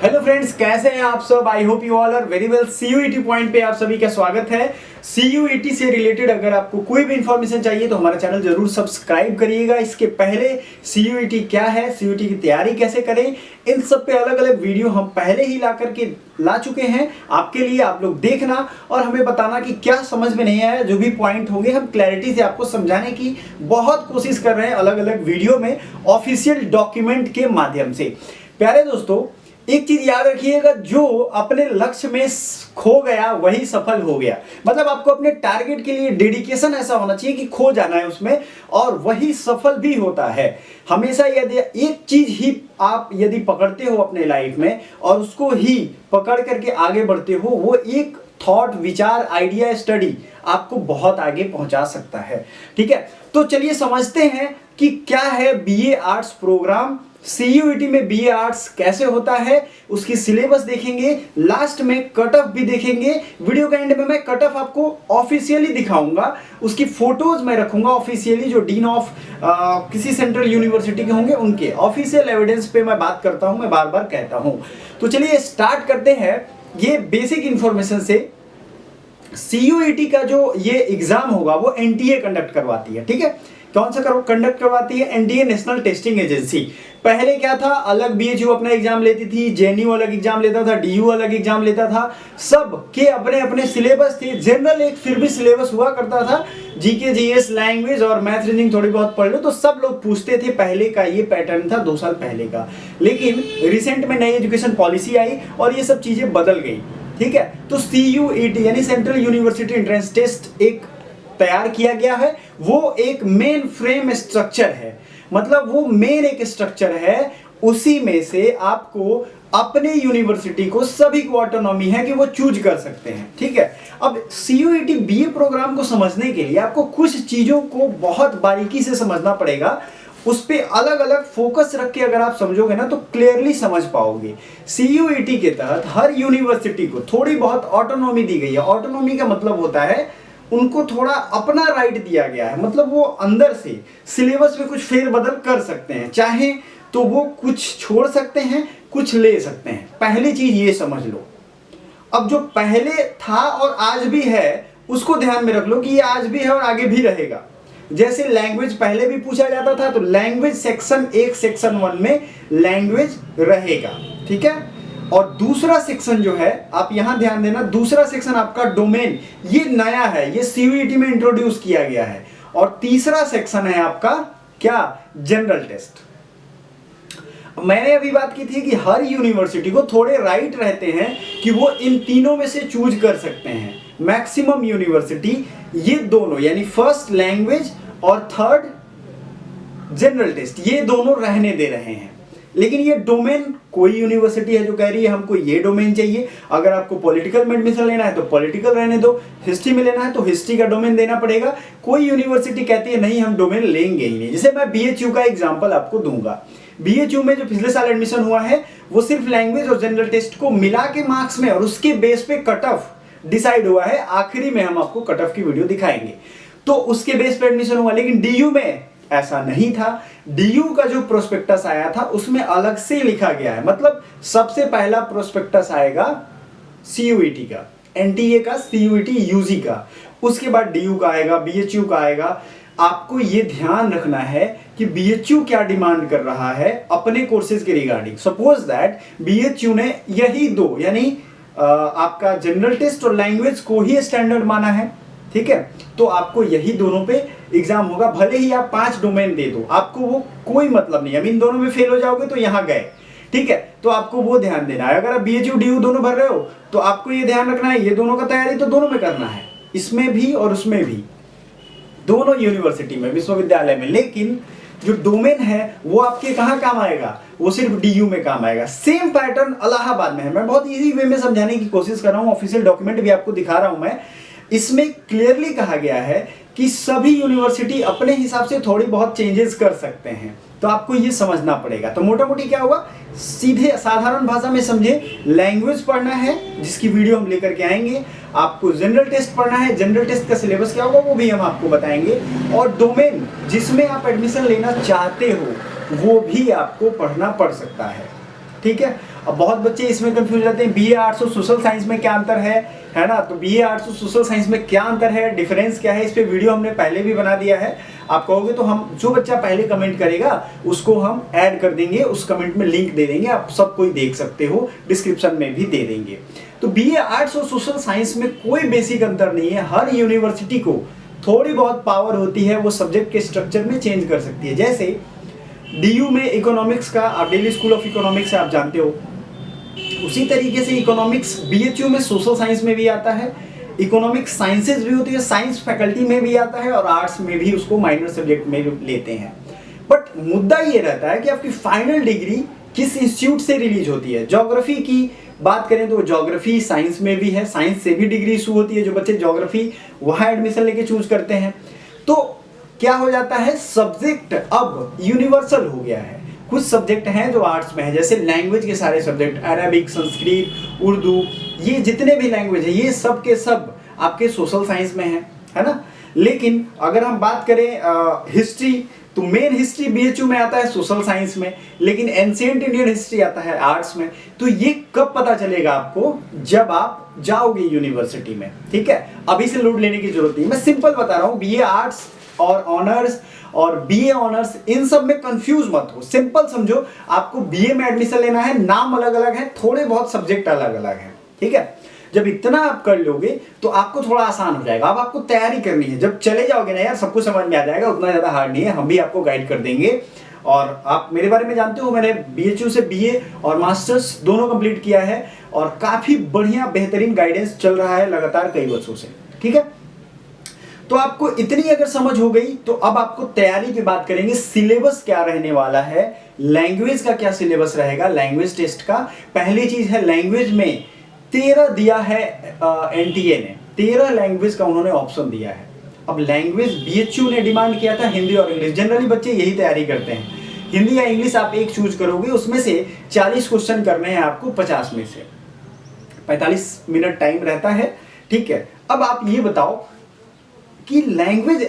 Hello friends, कैसे हैं आप सब। I hope you all are very well. CUET point पे आप सभी का स्वागत है। सीयूईटी से रिलेटेड अगर आपको कोई भी इंफॉर्मेशन चाहिए तो हमारा चैनल जरूर सब्सक्राइब करिएगा। इसके पहले सीयूईटी क्या है, सीयूईटी की तैयारी कैसे करें, इन सब पे अलग अलग वीडियो हम पहले ही ला चुके हैं आपके लिए। आप लोग देखना और हमें बताना कि क्या समझ में नहीं आया। जो भी पॉइंट होंगे हम क्लैरिटी से आपको समझाने की बहुत कोशिश कर रहे हैं अलग अलग वीडियो में, ऑफिशियल डॉक्यूमेंट के माध्यम से। प्यारे दोस्तों, एक चीज याद रखिएगा, जो अपने लक्ष्य में खो गया वही सफल हो गया। मतलब आपको अपने टारगेट के लिए डेडिकेशन ऐसा होना चाहिए कि खो जाना है उसमें, और वही सफल भी होता है। हमेशा यदि एक चीज ही आप यदि पकड़ते हो अपने लाइफ में और उसको ही पकड़ करके आगे बढ़ते हो, वो एक थॉट, विचार, आइडिया, स्टडी आपको बहुत आगे पहुंचा सकता है। ठीक है, तो चलिए समझते हैं कि क्या है बीए आर्ट्स प्रोग्राम। सीयूईटी में बीए आर्ट्स कैसे होता है, उसकी सिलेबस देखेंगे, लास्ट में कट ऑफ भी देखेंगे। वीडियो के एंड में मैं कट ऑफ आपको ऑफिशियली दिखाऊंगा, उसकी फोटोज मैं रखूंगा ऑफिशियली, जो डीन ऑफ किसी सेंट्रल यूनिवर्सिटी के होंगे उनके ऑफिशियल एविडेंस पे मैं बात करता हूं, मैं बार बार कहता हूं। तो चलिए स्टार्ट करते हैं ये बेसिक इंफॉर्मेशन से। सीयूईटी का जो ये एग्जाम होगा वो एनटीए कंडक्ट करवाती है। ठीक है, कौन सा कंडक्ट करवाती है? NTA, national testing agency. पहले क्या था, अलग बीएचयू अपना एग्जाम लेती थी, जेएनयू अलग एग्जाम लेता था, डीयू अलग एग्जाम लेता था। सब के अपने अपने सिलेबस थे। जनरल एक फिर भी सिलेबस हुआ करता था, जीके, जीएस, लैंग्वेज और मैथ, रीजनिंग थोड़ी बहुत पढ़ लो तो सब लोग पूछते थे। पहले का ये पैटर्न था 2 साल पहले का। लेकिन रिसेंट में नई एजुकेशन पॉलिसी आई और ये सब चीजें बदल गई। ठीक है, तो सीयूईटी यानी सेंट्रल यूनिवर्सिटी एंट्रेंस टेस्ट एक तैयार किया गया है। वो एक मेन फ्रेम स्ट्रक्चर है, मतलब वो मेन एक स्ट्रक्चर है। उसी में से आपको अपने यूनिवर्सिटी को, सभी को ऑटोनॉमी है कि वो चूज कर सकते हैं। ठीक है, अब सीयूईटी बीए प्रोग्राम को समझने के लिए आपको कुछ चीजों को बहुत बारीकी से समझना पड़ेगा। उस पे अलग अलग फोकस रख के अगर आप समझोगे ना तो क्लियरली समझ पाओगे। सीयूईटी के तहत हर यूनिवर्सिटी को थोड़ी बहुत ऑटोनॉमी दी गई है। ऑटोनॉमी का मतलब होता है उनको थोड़ा अपना राइट दिया गया है, मतलब वो अंदर से सिलेबस में कुछ फेरबदल कर सकते हैं। चाहे तो वो कुछ छोड़ सकते हैं, कुछ ले सकते हैं। पहली चीज ये समझ लो। अब जो पहले था और आज भी है उसको ध्यान में रख लो कि ये आज भी है और आगे भी रहेगा। जैसे लैंग्वेज पहले भी पूछा जाता था, तो लैंग्वेज सेक्शन 1 सेक्शन 1 में लैंग्वेज रहेगा। ठीक है, और दूसरा सेक्शन जो है, आप यहां ध्यान देना, दूसरा सेक्शन आपका डोमेन, ये नया है, ये सीयूईटी में इंट्रोड्यूस किया गया है। और तीसरा सेक्शन है आपका क्या? General test. मैंने अभी बात की थी कि हर यूनिवर्सिटी को थोड़े राइट रहते हैं कि वो इन तीनों में से चूज कर सकते हैं। मैक्सिमम यूनिवर्सिटी ये दोनों यानी फर्स्ट लैंग्वेज और थर्ड जनरल टेस्ट, ये दोनों रहने दे रहे हैं। लेकिन ये डोमेन, कोई यूनिवर्सिटी है जो कह रही है हमको ये डोमेन चाहिए। अगर आपको पॉलिटिकल में एडमिशन लेना है तो पॉलिटिकल रहने दो, हिस्ट्री में लेना है तो हिस्ट्री का डोमेन देना पड़ेगा। कोई यूनिवर्सिटी कहती है नहीं हम डोमेन लेंगे ही नहीं। जैसे मैं बीएचयू का एग्जांपल आपको दूंगा। बीएचयू में जो पिछले साल एडमिशन हुआ है वो सिर्फ लैंग्वेज और जनरल टेस्ट को मिला के मार्क्स में और उसके बेस पे कट ऑफ डिसाइड हुआ है। आखिरी में हम आपको कट ऑफ की वीडियो दिखाएंगे, तो उसके बेस पे एडमिशन हुआ। लेकिन डीयू में ऐसा नहीं था। डीयू का जो प्रोस्पेक्टस आया था उसमें अलग से लिखा गया है, मतलब सबसे पहला प्रोस्पेक्टस आएगा सीयूईटी का, एनटीए का, सीयूईटी यूजी का, उसके बाद डीयू का आएगा, बीएचयू का आएगा। आपको ये ध्यान रखना है कि बीएचयू क्या डिमांड कर रहा है अपने कोर्सेज के रिगार्डिंग। सपोज दैट बीएचयू ने यही दो यानी आपका जनरल टेस्ट और लैंग्वेज को ही स्टैंडर्ड माना है। ठीक है, तो आपको यही दोनों पे एग्जाम होगा। भले ही आप 5 डोमेन दे दो, आपको वो कोई मतलब नहीं। अब इन दोनों में फेल हो जाओगे तो यहां गए। ठीक है, तो आपको वो ध्यान देना है। अगर आप बीएचयू डीयू दोनों भर रहे हो तो आपको ये ध्यान रखना है ये दोनों का तैयारी तो दोनों में करना है, इसमें भी और उसमें भी, दोनों यूनिवर्सिटी में, विश्वविद्यालय में। लेकिन जो डोमेन है वो आपके कहां काम आएगा? वो सिर्फ डीयू में काम आएगा। सेम पैटर्न इलाहाबाद में है। मैं बहुत इजी वे में समझाने की कोशिश कर रहा हूं, ऑफिशियल डॉक्यूमेंट भी आपको दिखा रहा हूं मैं। इसमें क्लियरली कहा गया है कि सभी यूनिवर्सिटी अपने हिसाब से थोड़ी बहुत चेंजेस कर सकते हैं, तो आपको ये समझना पड़ेगा। तो मोटा मोटी क्या होगा, सीधे साधारण भाषा में समझे, लैंग्वेज पढ़ना है जिसकी वीडियो हम लेकर के आएंगे। आपको जनरल टेस्ट पढ़ना है, जनरल टेस्ट का सिलेबस क्या होगा वो भी हम आपको बताएंगे। और डोमेन जिसमें आप एडमिशन लेना चाहते हो वो भी आपको पढ़ना पड़ सकता है। ठीक है। अब बहुत बच्चे इसमें कंफ्यूज रहते हैं बीए आर्ट्स और सोशल साइंस में क्या अंतर है ना। तो बीए आर्ट्स और सोशल साइंस में क्या अंतर है, डिफरेंस क्या है, इस पे वीडियो हमने पहले भी बना दिया है। आप कहोगे तो हम जो बच्चा पहले कमेंट करेगा उसको हम ऐड कर देंगे, उस कमेंट में लिंक दे देंगे, आप सब कोई देख सकते हो, डिस्क्रिप्शन में भी दे देंगे। तो बीए आर्ट्स और सोशल साइंस में कोई बेसिक अंतर नहीं है। हर यूनिवर्सिटी को थोड़ी बहुत पावर होती है, वो सब्जेक्ट के स्ट्रक्चर में चेंज कर सकती है। जैसे डीयू में इकोनॉमिक्स का, आप दिल्ली स्कूल ऑफ इकोनॉमिक्स आप जानते हो, उसी तरीके से इकोनॉमिक्स बीएचयू में सोशल साइंस में भी आता है, इकोनॉमिक्स साइंसेज भी होती है, साइंस फैकल्टी में भी आता है, और आर्ट्स में भी उसको माइनर सब्जेक्ट में लेते हैं। बट मुद्दा ये रहता है कि आपकी फाइनल डिग्री किस इंस्टीट्यूट से रिलीज होती है। ज्योग्राफी की बात करें तो ज्योग्राफी साइंस में भी है, साइंस से भी डिग्री इशू होती है, जो बच्चे ज्योग्राफी वहाँ एडमिशन लेके चूज करते हैं। तो क्या हो जाता है, सब्जेक्ट अब यूनिवर्सल हो गया है। कुछ सब्जेक्ट हैं जो आर्ट्स में है, जैसे लैंग्वेज के सारे सब्जेक्ट, अरबिक, संस्कृत, उर्दू, ये जितने भी लैंग्वेज है ये सब के सब आपके सोशल साइंस में है ना। लेकिन अगर हम बात करें हिस्ट्री, तो मेन हिस्ट्री बीएचयू में आता है सोशल साइंस में, लेकिन एंशिएंट इंडियन हिस्ट्री आता है आर्ट्स में। तो ये कब पता चलेगा आपको, जब आप जाओगे यूनिवर्सिटी में, ठीक है। अभी से लोड लेने की जरूरत नहीं, मैं सिंपल बता रहा हूँ। बीए आर्ट्स और ऑनर्स और बीए ऑनर्स, इन सब में कंफ्यूज मत हो, सिंपल समझो। आपको बीए में एडमिशन लेना है, नाम अलग अलग है, थोड़े बहुत सब्जेक्ट अलग अलग हैं, ठीक है। जब इतना आप कर लोगे तो आपको थोड़ा आसान हो जाएगा। अब आपको तैयारी करनी है, जब चले जाओगे ना यार सब कुछ समझ में आ जाएगा, उतना ज्यादा हार्ड नहीं है, हम भी आपको गाइड कर देंगे। और आप मेरे बारे में जानते हो, मैंने बीएचयू से बीए और मास्टर्स दोनों कंप्लीट किया है, और काफी बढ़िया बेहतरीन गाइडेंस चल रहा है लगातार कई वर्षों से, ठीक है। तो आपको इतनी अगर समझ हो गई तो अब आपको तैयारी की बात करेंगे। सिलेबस क्या रहने वाला है, लैंग्वेज का क्या सिलेबस रहेगा, लैंग्वेज टेस्ट का। पहली चीज है, लैंग्वेज में 13 दिया है एनटीए ने, 13 लैंग्वेज का उन्होंने ऑप्शन दिया है। अब लैंग्वेज बीएचयू ने डिमांड किया था हिंदी और इंग्लिश, जनरली बच्चे यही तैयारी करते हैं, हिंदी या इंग्लिश आप एक चूज करोगे, उसमें से 40 क्वेश्चन करने हैं आपको 50 में से, 45 मिनट टाइम रहता है, ठीक है। अब आप ये बताओ कि लैंग्वेज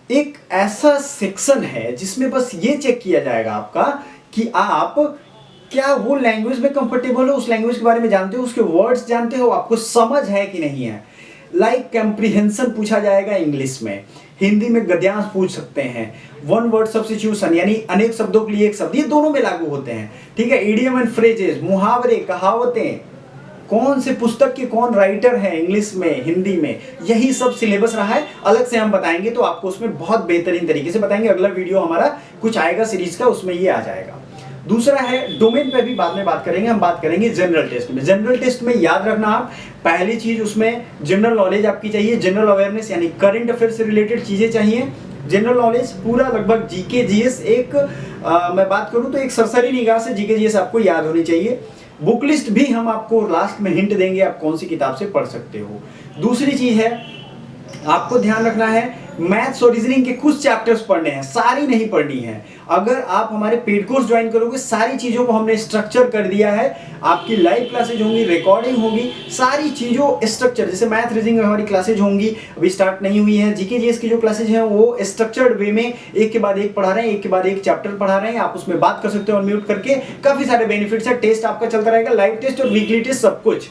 एक ऐसा सेक्शन है जिसमें बस ये चेक किया जाएगा आपका कि आप क्या वो लैंग्वेज में कंफर्टेबल हो, उस लैंग्वेज के बारे में जानते हो, उसके वर्ड्स जानते हो, आपको समझ है कि नहीं है। लाइक कंप्रीहेंशन पूछा जाएगा इंग्लिश में, हिंदी में गद्यांश पूछ सकते हैं, वन वर्ड सब्स्टिट्यूशन यानी अनेक शब्दों के लिए एक शब्द, ये दोनों में लागू होते हैं, ठीक है। इडियम एंड फ्रेजेस, मुहावरे, कहावतें, कौन से पुस्तक के कौन राइटर है इंग्लिश में, हिंदी में, यही सब सिलेबस रहा है। अलग से हम बताएंगे, तो आपको उसमें बहुत बेहतरीन तरीके से बताएंगे। अगला वीडियो हमारा कुछ आएगा सीरीज का, उसमें ये आ जाएगा। दूसरा है डोमेन पे भी बाद में बात करेंगे, हम बात करेंगे जनरल टेस्ट में। जनरल टेस्ट में याद रखना आप, पहली चीज उसमें जनरल नॉलेज आपकी चाहिए, जनरल अवेयरनेस यानी करंट अफेयर से रिलेटेड चीजें चाहिए। जनरल नॉलेज पूरा लगभग जीके जीएस, एक मैं बात करूं तो एक सरसरी निगाह से जीके जीएस आपको याद होनी चाहिए। बुक लिस्ट भी हम आपको लास्ट में हिंट देंगे, आप कौन सी किताब से पढ़ सकते हो। दूसरी चीज है, आपको ध्यान रखना है मैथ्स और रीजनिंग के कुछ चैप्टर्स पढ़ने हैं, सारी नहीं पढ़नी है। अगर आप हमारे पेड कोर्स ज्वाइन करोगे, सारी चीजों को हमने स्ट्रक्चर कर दिया है, आपकी लाइव क्लासेज होंगी, रिकॉर्डिंग होगी, सारी चीजों स्ट्रक्चर, जैसे मैथ रीजनिंग हमारी क्लासेज होंगी, अभी स्टार्ट नहीं हुई है। जीके जीएस की जो क्लासेज हैं वो स्ट्रक्चर्ड वे में एक के बाद एक पढ़ा रहे हैं, एक के बाद एक चैप्टर पढ़ा रहे हैं, आप उसमें बात कर सकते हो अनम्यूट करके, काफी सारे बेनिफिट्स है। टेस्ट आपका चलता रहेगा, लाइव टेस्ट और वीकली टेस्ट सब कुछ,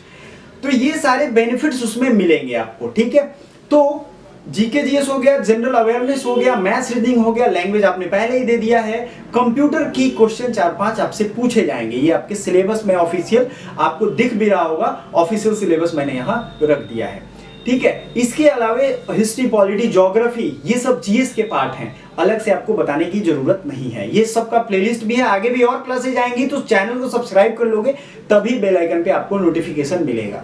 तो ये सारे बेनिफिट्स उसमें मिलेंगे आपको, ठीक है। तो जीके जीएस हो गया, जनरल अवेयरनेस हो गया, मैथ्स रीडिंग हो गया, लैंग्वेज आपने पहले ही दे दिया है। कंप्यूटर की क्वेश्चन 4-5 आपसे पूछे जाएंगे, ये आपके सिलेबस में ऑफिशियल आपको दिख भी रहा होगा, ऑफिशियल सिलेबस मैंने यहाँ रख दिया है, ठीक है। इसके अलावे हिस्ट्री, पॉलिटी, ज्योग्राफी, ये सब जीएस के पार्ट हैं, अलग से आपको बताने की जरूरत नहीं है। ये सब का प्लेलिस्ट भी है, आगे भी और क्लासेज आएंगी, तो चैनल को सब्सक्राइब कर लोगे तभी बेल आइकन पे आपको नोटिफिकेशन मिलेगा।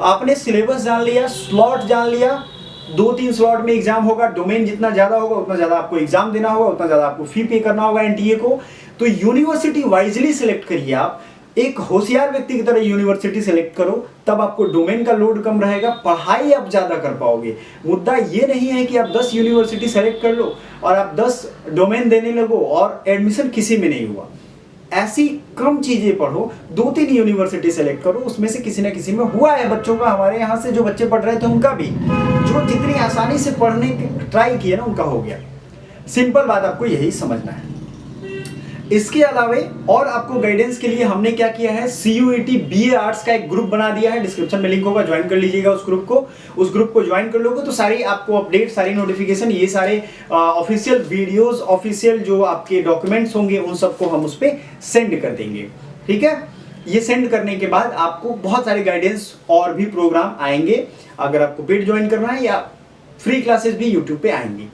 आपने सिलेबस जान लिया, स्लॉट जान लिया, 2-3 स्लॉट में एग्जाम होगा, डोमेन जितना ज्यादा होगा उतना ज्यादा आपको एग्जाम देना होगा, उतना ज्यादा आपको फी पे करना होगा एनटीए को। तो यूनिवर्सिटी वाइजली सिलेक्ट करिए, आप एक होशियार व्यक्ति की तरह यूनिवर्सिटी सिलेक्ट करो, तब आपको डोमेन का लोड कम रहेगा, पढ़ाई आप ज्यादा कर पाओगे। मुद्दा ये नहीं है कि आप 10 यूनिवर्सिटी सेलेक्ट कर लो और आप 10 डोमेन देने लगो और एडमिशन किसी में नहीं हुआ। ऐसी कम चीजें पढ़ो, 2-3 यूनिवर्सिटी सेलेक्ट करो, उसमें से किसी ना किसी में हुआ है बच्चों का, हमारे यहाँ से जो बच्चे पढ़ रहे थे उनका भी, जो जितनी आसानी से पढ़ने की ट्राई किए ना उनका हो गया। सिंपल बात आपको यही समझना है। इसके अलावा और आपको गाइडेंस के लिए हमने क्या किया है, CUET BA आर्ट्स का एक ग्रुप बना दिया है, डिस्क्रिप्शन में लिंक होगा, ज्वाइन कर लीजिएगा उस ग्रुप को ज्वाइन कर लोगे तो सारी आपको अपडेट, सारी नोटिफिकेशन, ये सारे ऑफिशियल वीडियोस, ऑफिशियल जो आपके डॉक्यूमेंट्स होंगे उन सबको हम उस पर सेंड कर देंगे। ठीक है, ये सेंड करने के बाद आपको बहुत सारे गाइडेंस और भी प्रोग्राम आएंगे, अगर आपको पेड ज्वाइन करना है, या फ्री क्लासेस भी यूट्यूब पे आएंगी।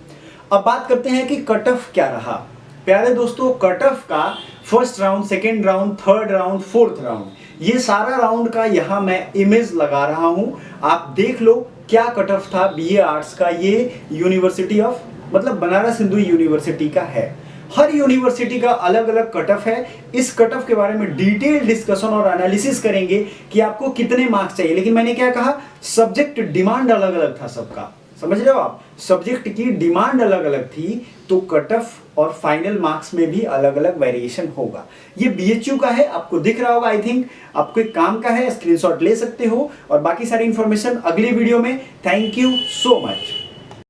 अब बात करते हैं कि कट ऑफ क्या रहा। प्यारे दोस्तों, कट ऑफ का first round, second round, third round, fourth round, ये सारा राउंड का यहाँ मैं इमेज लगा रहा हूं, आप देख लो क्या कट ऑफ था BA आर्ट्स का। ये यूनिवर्सिटी ऑफ मतलब बनारस हिंदू यूनिवर्सिटी का है। हर यूनिवर्सिटी का अलग अलग कट ऑफ है। इस कट ऑफ के बारे में डिटेल डिस्कशन और एनालिसिस करेंगे कि आपको कितने मार्क्स चाहिए। लेकिन मैंने क्या कहा, सब्जेक्ट डिमांड अलग अलग था सबका, समझ रहे हो आप, सब्जेक्ट की डिमांड अलग अलग थी, तो कट ऑफ और फाइनल मार्क्स में भी अलग अलग वेरिएशन होगा। ये BHU का है, आपको दिख रहा होगा, आई थिंक आपको एक काम का है, स्क्रीनशॉट ले सकते हो, और बाकी सारी इंफॉर्मेशन अगले वीडियो में। Thank you so much.